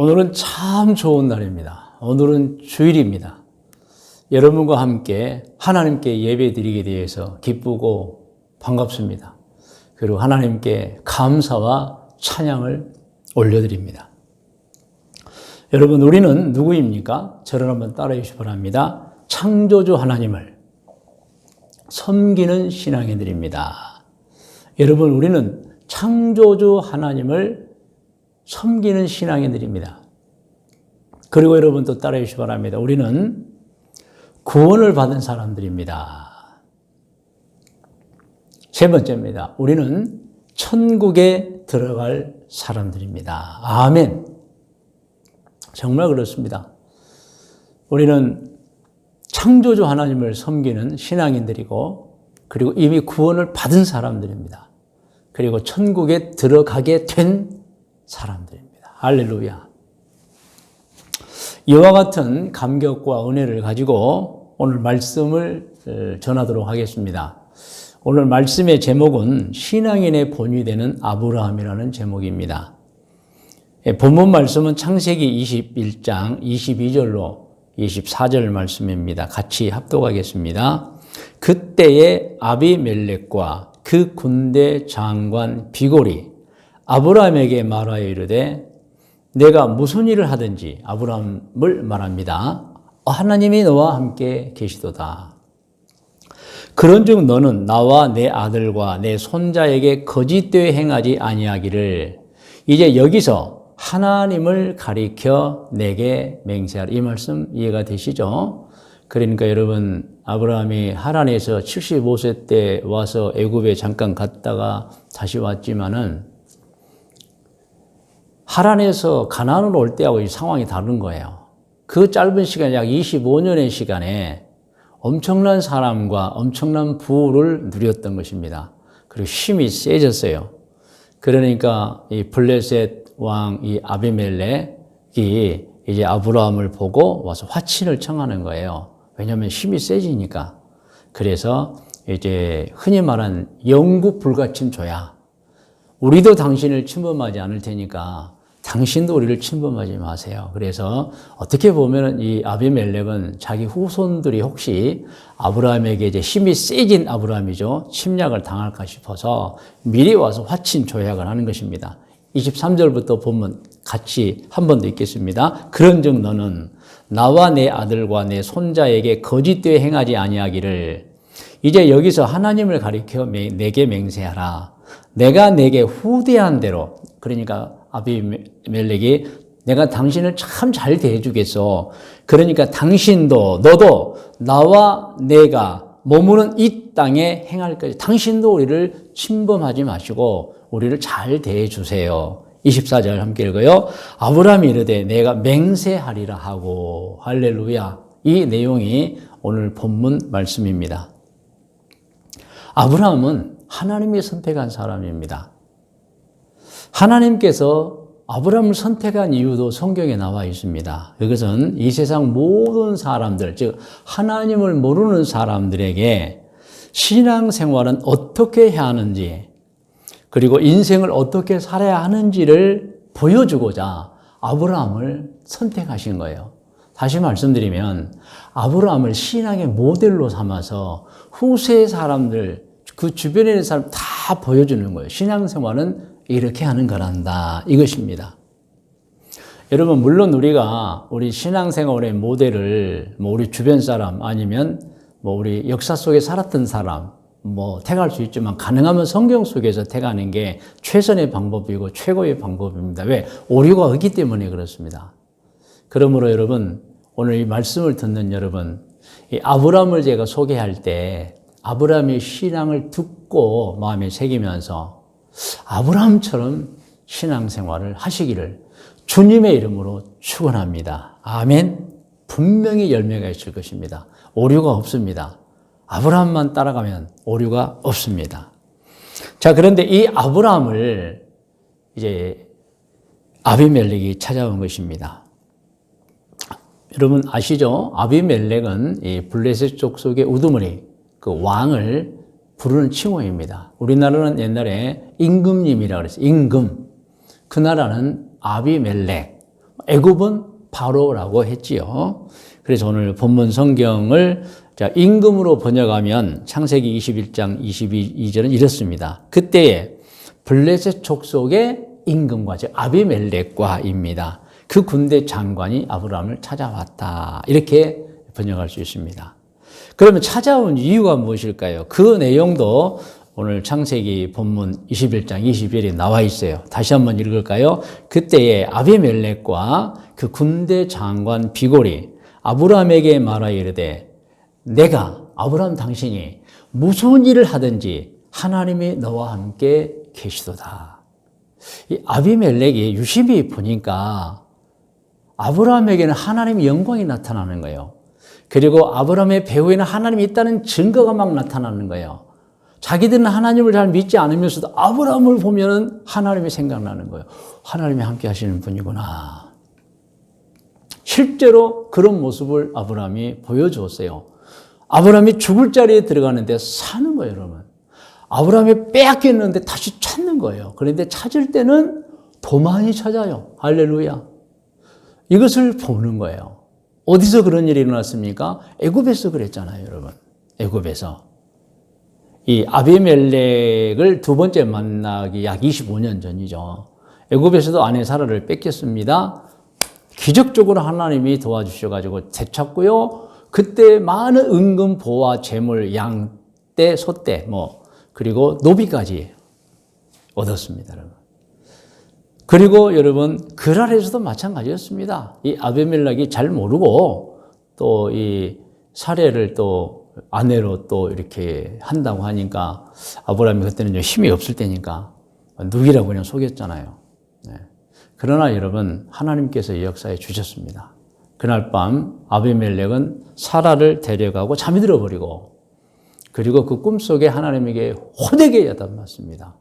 오늘은 참 좋은 날입니다. 오늘은 주일입니다. 여러분과 함께 하나님께 예배 드리게 되어서 기쁘고 반갑습니다. 그리고 하나님께 감사와 찬양을 올려드립니다. 여러분, 우리는 누구입니까? 저를 한번 따라해 주시기 바랍니다. 창조주 하나님을 섬기는 신앙인들입니다. 여러분, 우리는 창조주 하나님을 섬기는 신앙인들입니다. 그리고 여러분 또 따라해 주시기 바랍니다. 우리는 구원을 받은 사람들입니다. 세 번째입니다. 우리는 천국에 들어갈 사람들입니다. 아멘. 정말 그렇습니다. 우리는 창조주 하나님을 섬기는 신앙인들이고, 그리고 이미 구원을 받은 사람들입니다. 그리고 천국에 들어가게 된 사람들입니다. 할렐루야. 이와 같은 감격과 은혜를 가지고 오늘 말씀을 전하도록 하겠습니다. 오늘 말씀의 제목은 신앙인의 본이 되는 아브라함이라는 제목입니다. 본문 말씀은 창세기 21장 22절로 24절 말씀입니다. 같이 합독하겠습니다. 그때에 아비멜렉과 그 군대 장관 비골이 아브라함에게 말하여 이르되 내가 무슨 일을 하든지, 아브라함을 말합니다. 하나님이 너와 함께 계시도다. 그런즉 너는 나와 내 아들과 내 손자에게 거짓되이 행하지 아니하기를 이제 여기서 하나님을 가리켜 내게 맹세하라. 이 말씀 이해가 되시죠? 그러니까 여러분, 아브라함이 하란에서 75세 때 와서 애굽에 잠깐 갔다가 다시 왔지만은 하란에서 가나안으로 올 때하고 이 상황이 다른 거예요. 그 짧은 시간, 약 25년의 시간에 엄청난 사람과 엄청난 부를 누렸던 것입니다. 그리고 힘이 세졌어요. 그러니까 이 블레셋 왕 이 아비멜렉이 이제 아브라함을 보고 와서 화친을 청하는 거예요. 왜냐하면 힘이 세지니까. 그래서 이제 흔히 말하는 영구 불가침 줘야 우리도 당신을 침범하지 않을 테니까 당신도 우리를 침범하지 마세요. 그래서 어떻게 보면 이 아비멜렉은 자기 후손들이 혹시 아브라함에게 이제 힘이 세진 아브라함이죠. 침략을 당할까 싶어서 미리 와서 화친 조약을 하는 것입니다. 23절부터 보면 같이 한 번 더 읽겠습니다. 그런즉 너는 나와 내 아들과 내 손자에게 거짓되이 행하지 아니하기를 이제 여기서 하나님을 가리켜 내게 맹세하라. 내가 내게 후대한 대로, 그러니까 아비멜렉이 내가 당신을 참 잘 대해주겠어. 그러니까 당신도 너도 나와 내가 머무는 이 땅에 행할 것이, 당신도 우리를 침범하지 마시고 우리를 잘 대해주세요. 24절 함께 읽어요. 아브라함이 이르되 내가 맹세하리라 하고. 할렐루야. 이 내용이 오늘 본문 말씀입니다. 아브라함은 하나님이 선택한 사람입니다. 하나님께서 아브라함을 선택한 이유도 성경에 나와 있습니다. 이것은 이 세상 모든 사람들, 즉 하나님을 모르는 사람들에게 신앙생활은 어떻게 해야 하는지, 그리고 인생을 어떻게 살아야 하는지를 보여주고자 아브라함을 선택하신 거예요. 다시 말씀드리면 아브라함을 신앙의 모델로 삼아서 후세의 사람들, 그 주변에 있는 사람 다 보여주는 거예요. 신앙생활은 이렇게 하는 거란다, 이것입니다. 여러분, 물론 우리가 우리 신앙생활의 모델을 우리 주변 사람 아니면 우리 역사 속에 살았던 사람 택할 수 있지만, 가능하면 성경 속에서 택하는 게 최선의 방법이고 최고의 방법입니다. 왜? 오류가 없기 때문에 그렇습니다. 그러므로 여러분, 오늘 이 말씀을 듣는 여러분, 이 아브라함을 제가 소개할 때 아브라함의 신앙을 듣고 마음에 새기면서 아브라함처럼 신앙생활을 하시기를 주님의 이름으로 축원합니다. 아멘. 분명히 열매가 있을 것입니다. 오류가 없습니다. 아브라함만 따라가면 오류가 없습니다. 자, 그런데 이 아브라함을 이제 아비멜렉이 찾아온 것입니다. 여러분 아시죠? 아비멜렉은 이 블레셋 족속의 우두머리, 그 왕을 부르는 칭호입니다. 우리나라는 옛날에 임금님이라고 그랬어요. 임금. 그 나라는 아비멜렉. 애굽은 바로라고 했지요. 그래서 오늘 본문 성경을 임금으로 번역하면 창세기 21장 22절은 이렇습니다. 그때에 블레셋 족속의 임금과 즉 아비멜렉과입니다. 그 군대 장관이 아브라함을 찾아왔다. 이렇게 번역할 수 있습니다. 그러면 찾아온 이유가 무엇일까요? 그 내용도 오늘 창세기 본문 21장 20절에 나와 있어요. 다시 한번 읽을까요? 그때에 아비멜렉과 그 군대 장관 비골이 아브라함에게 말하여 이르되 내가 아브라함 당신이 무슨 일을 하든지 하나님이 너와 함께 계시도다. 이 아비멜렉이 유심히 보니까 아브라함에게는 하나님의 영광이 나타나는 거예요. 그리고 아브라함의 배후에는 하나님이 있다는 증거가 막 나타나는 거예요. 자기들은 하나님을 잘 믿지 않으면서도 아브라함을 보면은 하나님이 생각나는 거예요. 하나님이 함께 하시는 분이구나. 실제로 그런 모습을 아브라함이 보여주었어요. 아브라함이 죽을 자리에 들어가는데 사는 거예요, 여러분. 아브라함이 빼앗겼는데 다시 찾는 거예요. 그런데 찾을 때는 더 많이 찾아요. 할렐루야. 이것을 보는 거예요. 어디서 그런 일이 일어났습니까? 애굽에서 그랬잖아요, 여러분. 애굽에서. 이 아비멜렉을 두 번째 만나기 약 25년 전이죠. 애굽에서도 아내 사라를 뺏겼습니다. 기적적으로 하나님이 도와주셔가지고 되찾고요. 그때 많은 은금, 보화, 재물, 양떼, 소떼, 그리고 노비까지 얻었습니다, 여러분. 그리고 여러분, 그랄에서도 마찬가지였습니다. 이 아비멜렉이 잘 모르고 또 이 사례를 또 아내로 또 이렇게 한다고 하니까 아브라함이 그때는 좀 힘이 없을 때니까 누기라고 그냥 속였잖아요. 네. 그러나 여러분, 하나님께서 이 역사에 주셨습니다. 그날 밤 아비멜렉은 사라를 데려가고 잠이 들어버리고 그리고 그 꿈속에 하나님에게 호되게 야단맞습니다.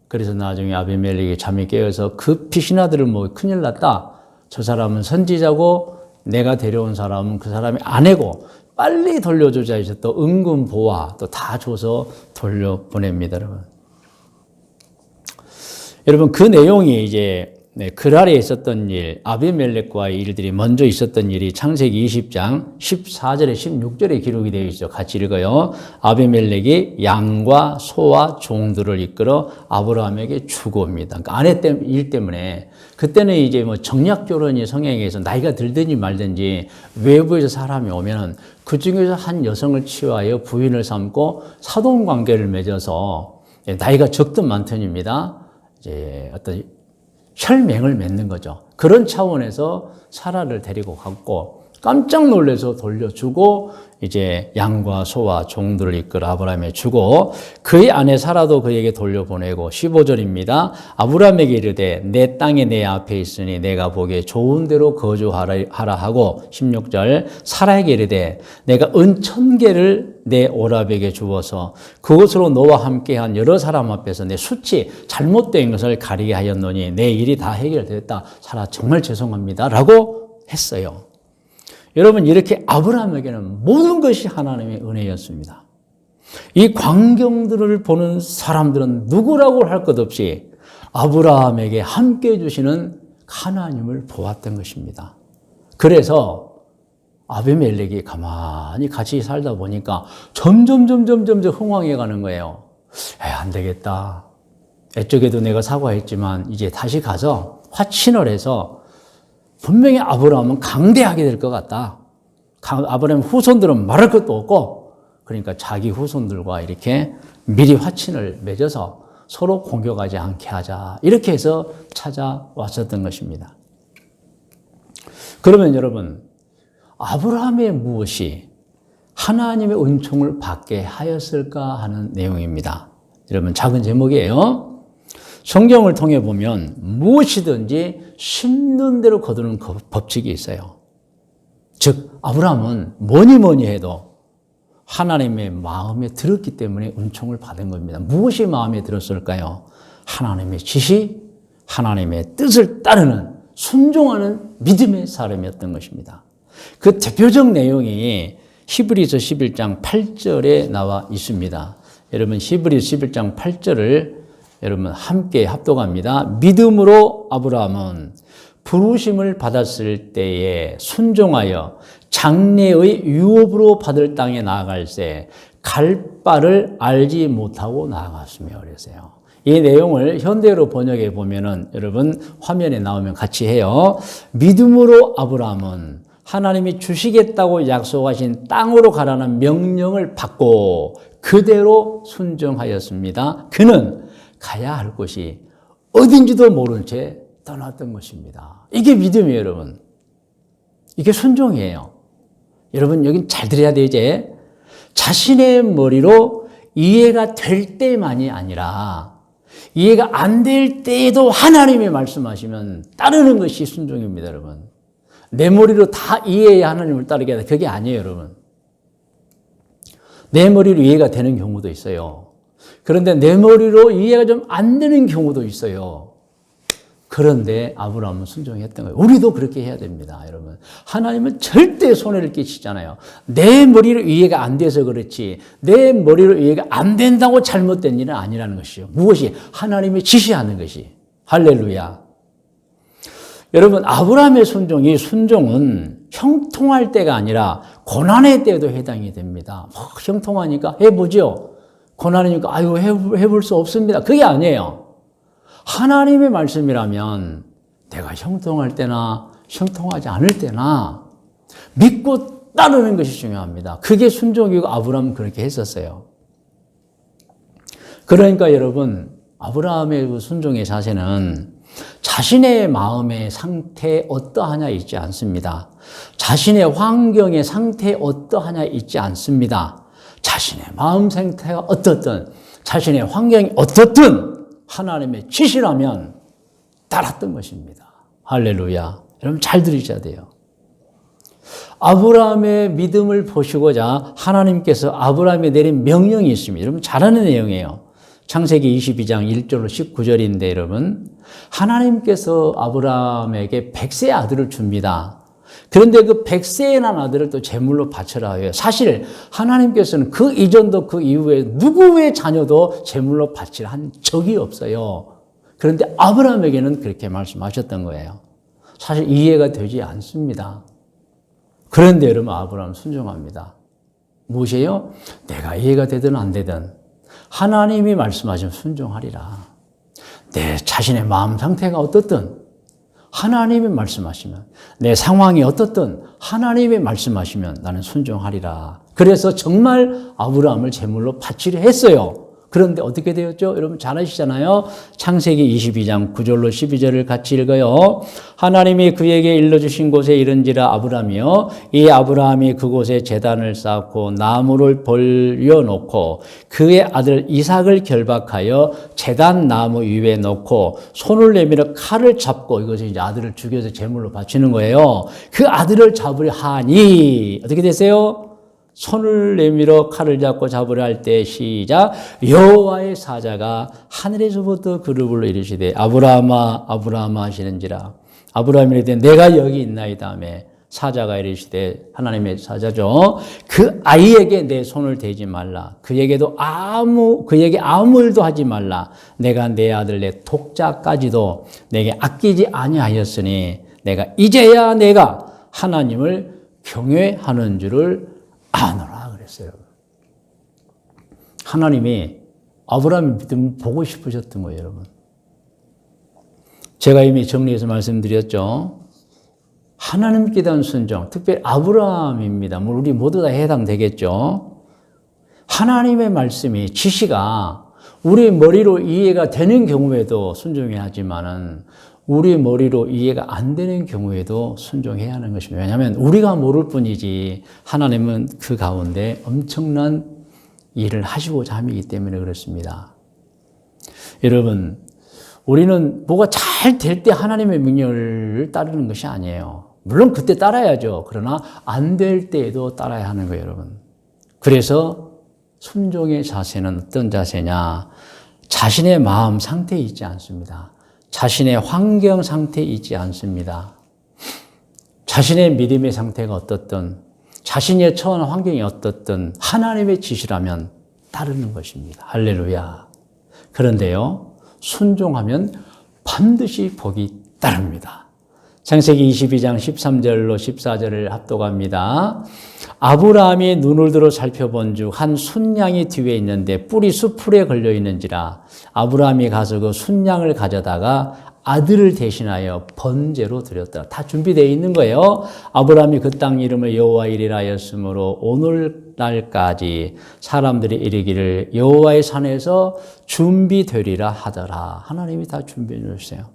그래서 나중에 아비멜렉이 잠이 깨어서 급히 신하들을 모아 큰일 났다. 저 사람은 선지자고 내가 데려온 사람은 그 사람이 아내고 빨리 돌려주자 해서 또 은금 보화 또 다 줘서 돌려보냅니다, 여러분. 여러분, 그 내용이 이제 그랄에 있었던 일, 아비멜렉과의 일들이 먼저 있었던 일이 창세기 20장 14절에 16절에 기록이 되어 있죠. 같이 읽어요. 아비멜렉이 양과 소와 종들을 이끌어 아브라함에게 주고 옵니다. 그러니까 아내 일 때문에 그때는 이제 정략결혼이 성행해서 나이가 들든지 말든지 외부에서 사람이 오면 그 중에서 한 여성을 취하여 부인을 삼고 사돈 관계를 맺어서 나이가 적든 많든입니다. 이제 어떤 혈맹을 맺는 거죠. 그런 차원에서 사라를 데리고 갔고 깜짝 놀라서 돌려주고 이제 양과 소와 종들을 이끌어 아브라함에 주고 그의 아내 사라도 그에게 돌려보내고 15절입니다. 아브라함에게 이르되 내 땅이 내 앞에 있으니 내가 보기에 좋은 대로 거주하라 하고 16절 사라에게 이르되 내가 은 1000개를 내 오랍에게 주어서 그것으로 너와 함께한 여러 사람 앞에서 내 수치 잘못된 것을 가리게 하였노니 내 일이 다 해결됐다. 사라 정말 죄송합니다 라고 했어요. 여러분, 이렇게 아브라함에게는 모든 것이 하나님의 은혜였습니다. 이 광경들을 보는 사람들은 누구라고 할 것 없이 아브라함에게 함께 해주시는 하나님을 보았던 것입니다. 그래서 아비멜렉이 가만히 같이 살다 보니까 점점 흥황해 가는 거예요. 안 되겠다. 애쪽에도 내가 사과했지만 이제 다시 가서 화친을 해서 분명히 아브라함은 강대하게 될 것 같다. 아브라함 후손들은 말할 것도 없고 그러니까 자기 후손들과 이렇게 미리 화친을 맺어서 서로 공격하지 않게 하자. 이렇게 해서 찾아왔었던 것입니다. 그러면 여러분, 아브라함의 무엇이 하나님의 은총을 받게 하였을까 하는 내용입니다. 여러분, 작은 제목이에요. 성경을 통해 보면 무엇이든지 심는 대로 거두는 법칙이 있어요. 즉 아브라함은 뭐니 해도 하나님의 마음에 들었기 때문에 은총을 받은 겁니다. 무엇이 마음에 들었을까요? 하나님의 지시, 하나님의 뜻을 따르는 순종하는 믿음의 사람이었던 것입니다. 그 대표적 내용이 히브리서 11장 8절에 나와 있습니다. 여러분, 히브리서 11장 8절을 여러분 함께 합독합니다. 믿음으로 아브라함은 부르심을 받았을 때에 순종하여 장래의 유업으로 받을 땅에 나아갈 때 갈 바를 알지 못하고 나아갔으며 그랬어요. 이 내용을 현대어로 번역해 보면은 여러분 화면에 나오면 같이 해요. 믿음으로 아브라함은 하나님이 주시겠다고 약속하신 땅으로 가라는 명령을 받고 그대로 순종하였습니다. 그는 가야 할 곳이 어딘지도 모른 채 떠났던 것입니다. 이게 믿음이에요, 여러분. 이게 순종이에요. 여러분, 여긴 잘 들어야 돼요, 이제. 자신의 머리로 이해가 될 때만이 아니라 이해가 안 될 때에도 하나님이 말씀하시면 따르는 것이 순종입니다, 여러분. 내 머리로 다 이해해야 하나님을 따르게 하다. 그게 아니에요, 여러분. 내 머리로 이해가 되는 경우도 있어요. 그런데 내 머리로 이해가 좀 안 되는 경우도 있어요. 그런데 아브라함은 순종했던 거예요. 우리도 그렇게 해야 됩니다, 여러분. 하나님은 절대 손해를 끼치잖아요. 내 머리로 이해가 안 돼서 그렇지 내 머리로 이해가 안 된다고 잘못된 일은 아니라는 것이죠. 무엇이? 하나님이 지시하는 것이. 할렐루야. 여러분, 아브라함의 순종은 형통할 때가 아니라 고난의 때에도 해당이 됩니다. 형통하니까 해보죠. 고난이니까 아유 해볼 수 없습니다. 그게 아니에요. 하나님의 말씀이라면 내가 형통할 때나 형통하지 않을 때나 믿고 따르는 것이 중요합니다. 그게 순종이고 아브라함은 그렇게 했었어요. 그러니까 여러분, 아브라함의 그 순종의 자세는 자신의 마음의 상태에 어떠하냐 있지 않습니다. 자신의 환경의 상태에 어떠하냐 있지 않습니다. 자신의 마음 상태가 어떻든 자신의 환경이 어떻든 하나님의 지시라면 따랐던 것입니다. 할렐루야. 여러분 잘 들으셔야 돼요. 아브라함의 믿음을 보시고자 하나님께서 아브라함에 내린 명령이 있습니다. 여러분 잘 아는 내용이에요. 창세기 22장 1절로 19절인데 여러분, 하나님께서 아브라함에게 100세 아들을 줍니다. 그런데 그 100세에 난 아들을 또 제물로 바쳐라 해요. 사실 하나님께서는 그 이전도 그 이후에 누구의 자녀도 제물로 바치라 한 적이 없어요. 그런데 아브라함에게는 그렇게 말씀하셨던 거예요. 사실 이해가 되지 않습니다. 그런데 여러분, 아브라함은 순종합니다. 무엇이에요? 내가 이해가 되든 안 되든 하나님이 말씀하시면 순종하리라. 내 자신의 마음 상태가 어떻든 하나님이 말씀하시면, 내 상황이 어떻든 하나님이 말씀하시면 나는 순종하리라. 그래서 정말 아브라함을 제물로 바치려 했어요. 그런데 어떻게 되었죠? 여러분 잘 아시잖아요. 창세기 22장 9절로 12절을 같이 읽어요. 하나님이 그에게 일러주신 곳에 이른지라 아브라함이요, 이 아브라함이 그곳에 제단을 쌓고 나무를 벌려놓고 그의 아들 이삭을 결박하여 제단 나무 위에 놓고 손을 내밀어 칼을 잡고, 이것이 이제 아들을 죽여서 제물로 바치는 거예요. 그 아들을 잡으려 하니 어떻게 됐어요? 손을 내밀어 칼을 잡고 잡으려 할 때 시작. 여호와의 사자가 하늘에서부터 그를 불러 이르시되 아브라함아 아브라함아 하시는지라. 아브라함이 이르되 내가 여기 있나이다 하며 사자가 이르시되, 하나님의 사자죠, 그 아이에게 내 손을 대지 말라. 그에게 아무 일도 하지 말라. 내가 내 아들 내 독자까지도 내게 아끼지 아니하였으니 내가 이제야 내가 하나님을 경외하는 줄을 아노라 그랬어요. 하나님이 아브라함의 믿음을 보고 싶으셨던 거예요, 여러분. 제가 이미 정리해서 말씀드렸죠. 하나님께 대한 순종, 특별히 아브라함입니다. 우리 모두 다 해당되겠죠. 하나님의 말씀이, 지시가 우리 머리로 이해가 되는 경우에도 순종해야 하지만은 우리 머리로 이해가 안 되는 경우에도 순종해야 하는 것입니다. 왜냐하면 우리가 모를 뿐이지 하나님은 그 가운데 엄청난 일을 하시고자 함이기 때문에 그렇습니다. 여러분, 우리는 뭐가 잘 될 때 하나님의 명령을 따르는 것이 아니에요. 물론 그때 따라야죠. 그러나 안 될 때에도 따라야 하는 거예요, 여러분. 그래서 순종의 자세는 어떤 자세냐? 자신의 마음 상태에 있지 않습니다. 자신의 환경 상태에 있지 않습니다. 자신의 믿음의 상태가 어떻든, 자신의 처한 환경이 어떻든 하나님의 지시라면 따르는 것입니다. 할렐루야. 그런데요, 순종하면 반드시 복이 따릅니다. 창세기 22장 13절로 14절을 합독합니다. 아브라함이 눈을 들어 살펴본 중 한 순양이 뒤에 있는데 뿔이 수풀에 걸려 있는지라 아브라함이 가서 그 순양을 가져다가 아들을 대신하여 번제로 드렸더라. 다 준비되어 있는 거예요. 아브라함이 그 땅 이름을 여호와 이리라 하였으므로 오늘날까지 사람들이 이르기를 여호와의 산에서 준비되리라 하더라. 하나님이 다 준비해 주셨어요.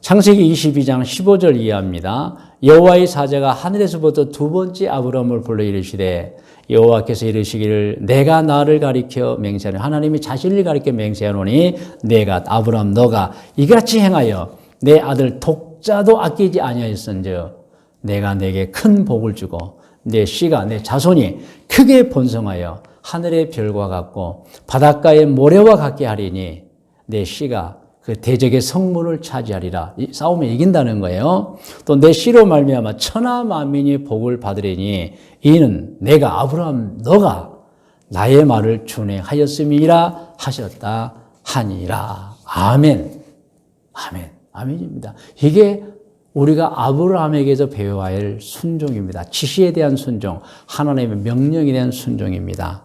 창세기 22장 15절 이하입니다. 여호와의 사자가 하늘에서부터 두 번째 아브라함을 불러 이르시되 여호와께서 이르시기를 내가 나를 가리켜 맹세하노니 하나님이 자신을 가리켜 맹세하노니 내가 아브라함 너가 이같이 행하여 내 아들 독자도 아끼지 아니하였은즉 내가 내게 큰 복을 주고 내 씨가 내 자손이 크게 번성하여 하늘의 별과 같고 바닷가의 모래와 같게 하리니 내 씨가 그 대적의 성문을 차지하리라. 싸움에 이긴다는 거예요. 또 내 씨로 말미암아 천하 만민이 복을 받으리니 이는 내가 아브라함 너가 나의 말을 준행하였음이라 하셨다 하니라. 아멘. 아멘. 아멘입니다. 이게 우리가 아브라함에게서 배워야 할 순종입니다. 지시에 대한 순종, 하나님의 명령에 대한 순종입니다.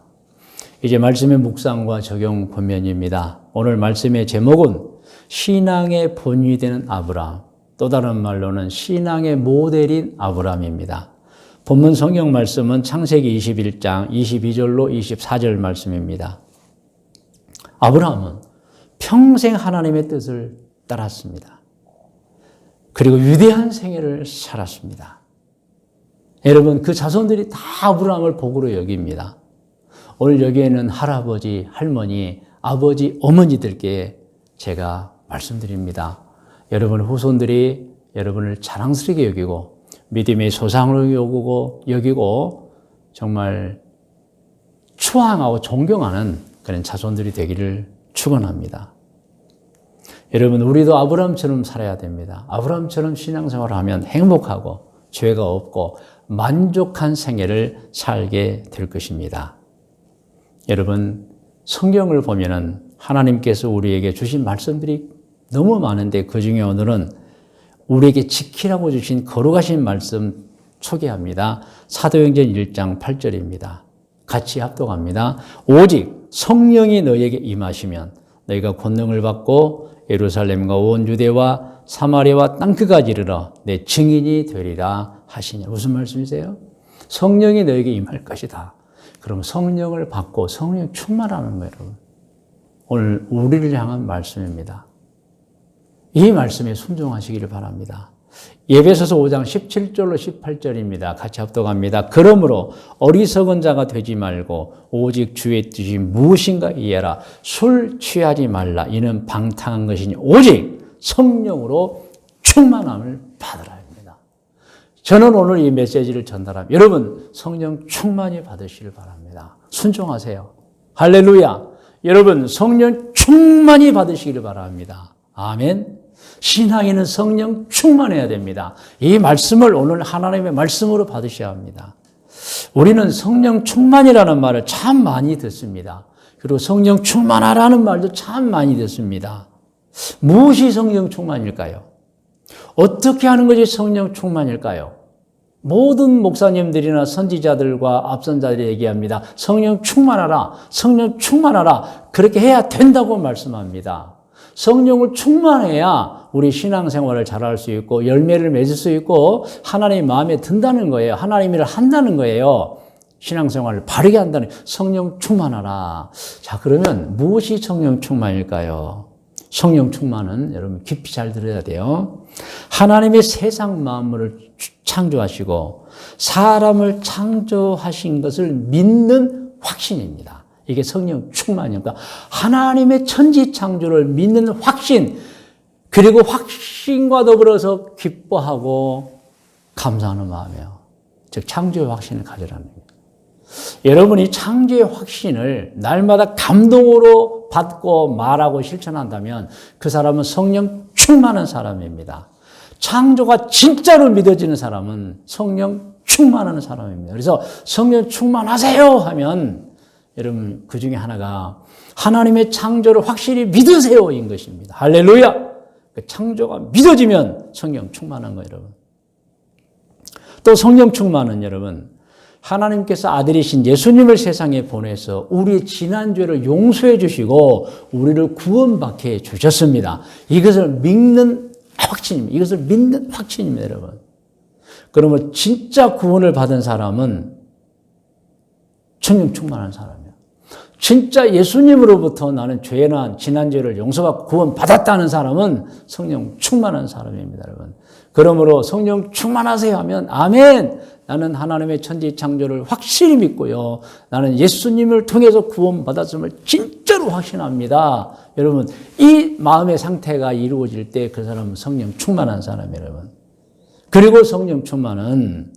이제 말씀의 묵상과 적용 본면입니다. 오늘 말씀의 제목은 신앙의 본이 되는 아브라함, 또 다른 말로는 신앙의 모델인 아브라함입니다. 본문 성경 말씀은 창세기 21장 22절로 24절 말씀입니다. 아브라함은 평생 하나님의 뜻을 따랐습니다. 그리고 위대한 생애를 살았습니다. 여러분, 그 자손들이 다 아브라함을 복으로 여깁니다. 오늘 여기에는 할아버지, 할머니, 아버지, 어머니들께 제가 말씀드립니다. 여러분 후손들이 여러분을 자랑스럽게 여기고 믿음의 소상으로 여기고 정말 추앙하고 존경하는 그런 자손들이 되기를 축원합니다. 여러분 우리도 아브라함처럼 살아야 됩니다. 아브라함처럼 신앙생활을 하면 행복하고 죄가 없고 만족한 생애를 살게 될 것입니다. 여러분 성경을 보면은 하나님께서 우리에게 주신 말씀들이 너무 많은데 그중에 오늘은 우리에게 지키라고 주신 거룩하신 말씀 소개합니다. 사도행전 1장 8절입니다. 같이 합독합니다. 오직 성령이 너희에게 임하시면 너희가 권능을 받고 예루살렘과 온 유대와 사마리아와 땅끝까지 이르러 내 증인이 되리라 하시니 무슨 말씀이세요? 성령이 너희에게 임할 것이다. 그럼 성령을 받고 성령 충만하는 거예요, 여러분. 오늘 우리를 향한 말씀입니다. 이 말씀에 순종하시기를 바랍니다. 에베소서 5장 17절로 18절입니다. 같이 합독합니다. 그러므로 어리석은 자가 되지 말고 오직 주의 뜻이 무엇인가 이해하라. 술 취하지 말라. 이는 방탕한 것이니 오직 성령으로 충만함을 받으라 합니다. 저는 오늘 이 메시지를 전달합니다. 여러분 성령 충만히 받으시길 바랍니다. 순종하세요. 할렐루야. 여러분 성령 충만히 받으시기를 바랍니다. 아멘. 신앙에는 성령 충만해야 됩니다. 이 말씀을 오늘 하나님의 말씀으로 받으셔야 합니다. 우리는 성령 충만이라는 말을 참 많이 듣습니다. 그리고 성령 충만하라는 말도 참 많이 듣습니다. 무엇이 성령 충만일까요? 어떻게 하는 것이 성령 충만일까요? 모든 목사님들이나 선지자들과 앞선자들이 얘기합니다. 성령 충만하라, 성령 충만하라. 그렇게 해야 된다고 말씀합니다. 성령을 충만해야 우리 신앙생활을 잘할 수 있고 열매를 맺을 수 있고 하나님 마음에 든다는 거예요. 하나님 일을 한다는 거예요. 신앙생활을 바르게 한다는 거예요. 성령 충만하라. 자, 그러면 무엇이 성령 충만일까요? 성령 충만은 여러분 깊이 잘 들어야 돼요. 하나님의 세상 만물을 창조하시고 사람을 창조하신 것을 믿는 확신입니다. 이게 성령 충만입니다. 하나님의 천지 창조를 믿는 확신, 그리고 확신과 더불어서 기뻐하고 감사하는 마음이에요. 즉 창조의 확신을 가지라는 거예요. 여러분이 창조의 확신을 날마다 감동으로 받고 말하고 실천한다면 그 사람은 성령 충만한 사람입니다. 창조가 진짜로 믿어지는 사람은 성령 충만한 사람입니다. 그래서 성령 충만하세요 하면 여러분 그 중에 하나가 하나님의 창조를 확실히 믿으세요인 것입니다. 할렐루야. 그 창조가 믿어지면 성령 충만한 거예요, 여러분. 또 성령 충만은 여러분, 하나님께서 아들이신 예수님을 세상에 보내서 우리의 지난 죄를 용서해 주시고 우리를 구원받게 해 주셨습니다. 이것을 믿는 확신입니다. 이것을 믿는 확신입니다, 여러분. 그러면 진짜 구원을 받은 사람은 성령 충만한 사람이에요. 진짜 예수님으로부터 나는 죄나 지난 죄를 용서받고 구원받았다는 사람은 성령 충만한 사람입니다, 여러분. 그러므로 성령 충만하세요 하면 아멘! 나는 하나님의 천지 창조를 확실히 믿고요. 나는 예수님을 통해서 구원받았음을 진짜로 확신합니다. 여러분, 이 마음의 상태가 이루어질 때 그 사람은 성령 충만한 사람이에요, 여러분. 그리고 성령 충만은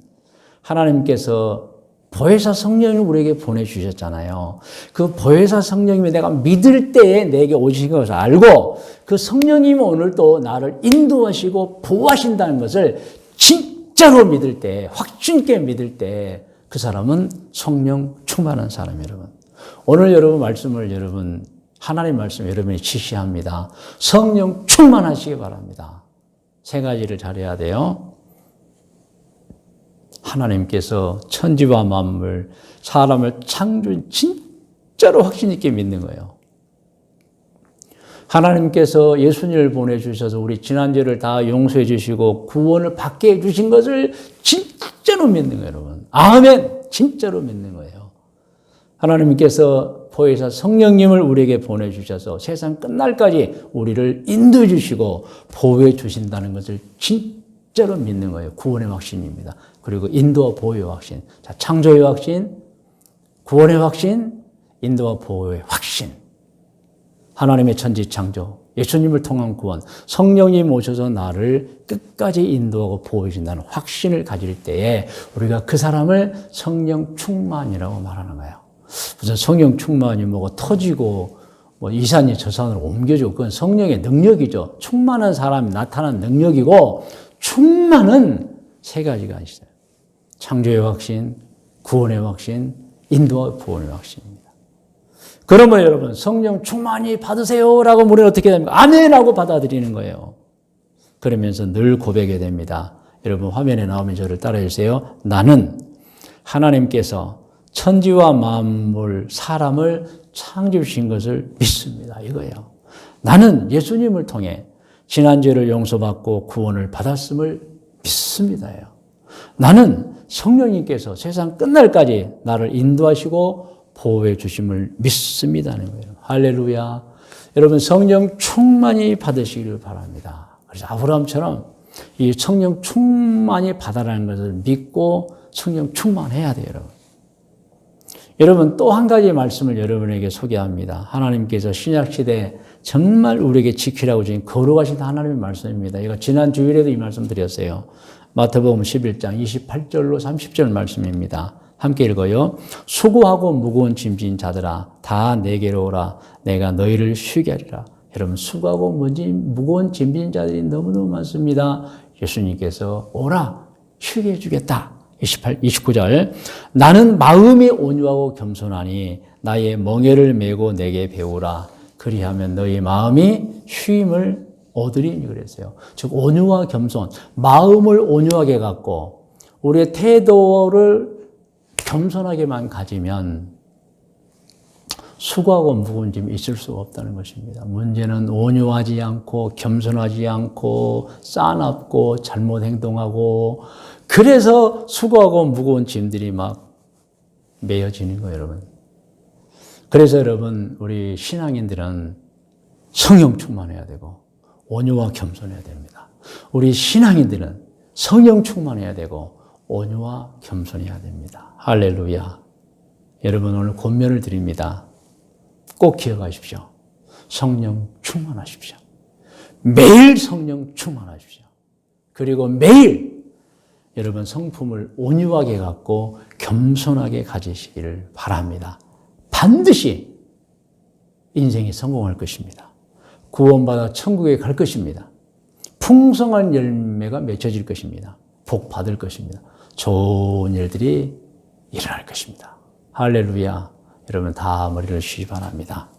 하나님께서 보혜사 성령을 우리에게 보내주셨잖아요. 그 보혜사 성령님이 내가 믿을 때에 내게 오신 것을 알고 그 성령님이 오늘 또 나를 인도하시고 보호하신다는 것을 진짜로 믿을 때, 확신 있게 믿을 때 그 사람은 성령 충만한 사람이에요, 여러분. 오늘 여러분 말씀을 여러분, 하나님 말씀 여러분이 지시합니다. 성령 충만하시기 바랍니다. 세 가지를 잘해야 돼요. 하나님께서 천지와 만물, 사람을 창조한 진짜로 확신 있게 믿는 거예요. 하나님께서 예수님을 보내주셔서 우리 지난 죄를 다 용서해 주시고 구원을 받게 해주신 것을 진짜로 믿는 거예요, 여러분. 아멘! 진짜로 믿는 거예요. 하나님께서 보혜사 성령님을 우리에게 보내주셔서 세상 끝날까지 우리를 인도해 주시고 보호해 주신다는 것을 진짜로 믿는 거예요. 구원의 확신입니다. 그리고 인도와 보호의 확신. 자, 창조의 확신, 구원의 확신, 인도와 보호의 확신. 하나님의 천지 창조, 예수님을 통한 구원, 성령님 오셔서 나를 끝까지 인도하고 보호해 준다는 확신을 가질 때에 우리가 그 사람을 성령 충만이라고 말하는 거예요. 무슨 성령 충만이 뭐가 터지고 뭐 이 산이 저 산으로 옮겨지고 그건 성령의 능력이죠. 충만한 사람이 나타난 능력이고 충만은 세 가지가 있어요. 창조의 확신, 구원의 확신, 인도와 보호의 확신입니다. 그러면 여러분 성령 충만히 받으세요라고 물으면 어떻게 됩니까? 아멘하고 받아들이는 거예요. 그러면서 늘 고백해야 됩니다. 여러분 화면에 나오면 저를 따라해 주세요. 나는 하나님께서 천지와 만물, 사람을 창조해 주신 것을 믿습니다. 이거예요. 나는 예수님을 통해 지난 죄를 용서받고 구원을 받았음을 믿습니다요. 나는 성령님께서 세상 끝날까지 나를 인도하시고 보호해 주심을 믿습니다는 거예요. 할렐루야. 여러분 성령 충만히 받으시기를 바랍니다. 그래서 아브라함처럼 이 성령 충만히 받아라는 것을 믿고 성령 충만해야 돼요, 여러분. 여러분 또 한 가지 말씀을 여러분에게 소개합니다. 하나님께서 신약시대에 정말 우리에게 지키라고 주신 거룩하신 하나님의 말씀입니다. 이거 지난 주일에도 이 말씀 드렸어요. 마태복음 11장 28절로 30절 말씀입니다. 함께 읽어요. 수고하고 무거운 짐진 자들아 다 내게로 오라. 내가 너희를 쉬게 하리라. 여러분 수고하고 무거운 짐진 자들이 너무너무 많습니다. 예수님께서 오라 쉬게 해주겠다. 29절 나는 마음이 온유하고 겸손하니 나의 멍에를 메고 내게 배우라. 그리하면 너희 마음이 쉼을 얻으리니 그랬어요. 즉 온유와 겸손, 마음을 온유하게 갖고 우리의 태도를 겸손하게만 가지면 수고하고 무거운 짐이 있을 수가 없다는 것입니다. 문제는 온유하지 않고 겸손하지 않고 싸납고 잘못 행동하고 그래서 수고하고 무거운 짐들이 막 메어지는 거예요, 여러분. 그래서 여러분 우리 신앙인들은 성령 충만해야 되고 온유와 겸손해야 됩니다. 우리 신앙인들은 성령 충만해야 되고 온유와 겸손해야 됩니다. 할렐루야. 여러분 오늘 권면을 드립니다. 꼭 기억하십시오. 성령 충만하십시오. 매일 성령 충만하십시오. 그리고 매일 여러분 성품을 온유하게 갖고 겸손하게 가지시기를 바랍니다. 반드시 인생이 성공할 것입니다. 구원받아 천국에 갈 것입니다. 풍성한 열매가 맺혀질 것입니다. 복 받을 것입니다. 좋은 일들이 일어날 것입니다. 할렐루야. 여러분 다 머리를 쉬기 바랍니다.